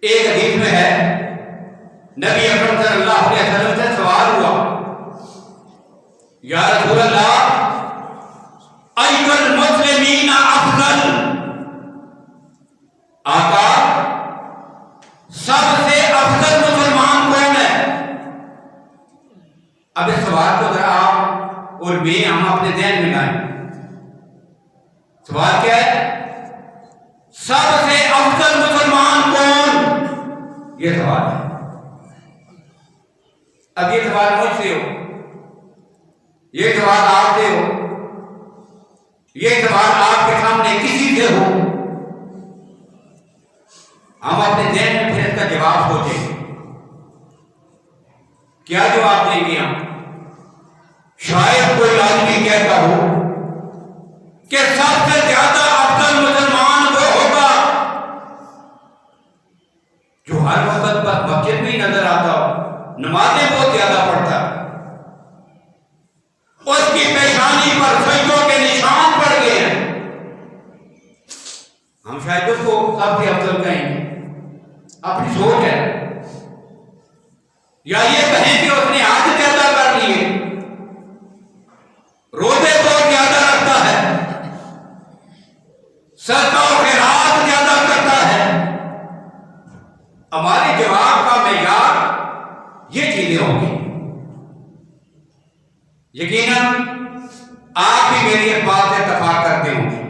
ایک حدیث میں ہے نبی اکرم صلی اللہ علیہ وسلم سے سوال ہوا، یا رسول اللہ ایُّ المسلمین افضل، آقا سب سے افضل مسلمان کون ہے؟ اب اس سوال کو ذرا آپ اور میں ہم اپنے ذہن میں لائیں۔ سوال کیا ہے؟ سب سے افضل مسلمان کون؟ یہ سوال ہے۔ اب یہ سوال مجھ سے ہو، یہ سوال آپ سے ہو، یہ سوال آپ کے سامنے کسی سے ہو، ہم اپنے ذہن میں پھر اس کا جواب سوچیں، کیا جواب دیں گے ہم؟ شاید کوئی آدمی کہتا ہو کہ سب سے زیادہ افضل مسلمان وہ ہوگا جو ہر وقت پر مسجد میں نظر آتا ہو، نمازیں بہت زیادہ پڑھتا ہے، اس کی پیشانی پر سجدوں کے نشان پڑ گئے ہیں، ہم شاید اس کو سب سے افضل کہیں گے۔ اپنی سوچ ہے، یا یہ کہیں کہ اس نے حج زیادہ کر لیے، روزے بہت زیادہ رکھتا ہے، صدقہ و خیرات زیادہ کرتا ہے۔ ہمارے جواب کا معیار یہ چیزیں ہوں گی۔ یقیناً آپ بھی میری اس بات سے اتفاق کرتے ہوں گے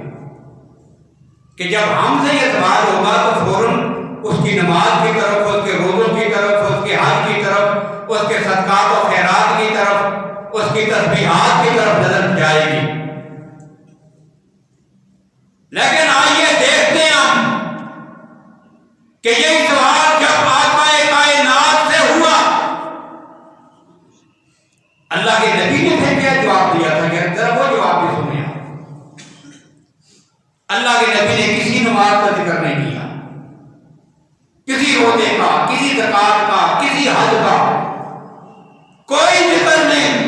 کہ جب ہم سے یہ سوال ہوگا تو فوراً اس کی نماز کی طرف، اس کے روزوں کی طرف، اس کے حج کی طرف، اس کے صدقات و خیرات کی طرف، اس کی تسبیحات کی طرف نظر جائے گی۔ لیکن آئیے دیکھتے ہیں ہم کہ یہی سوال جب آقا کائنات سے ہوا، اللہ کے نبی نے پھر کیا جواب دیا تھا؟ کہ ذرا وہ جواب بھی سنیں۔ اللہ کے نبی نے کسی نماز کا ذکر نہیں کیا، کسی روزے کا، کسی زکات کا، کسی حج کا، کوئی ذکر نہیں۔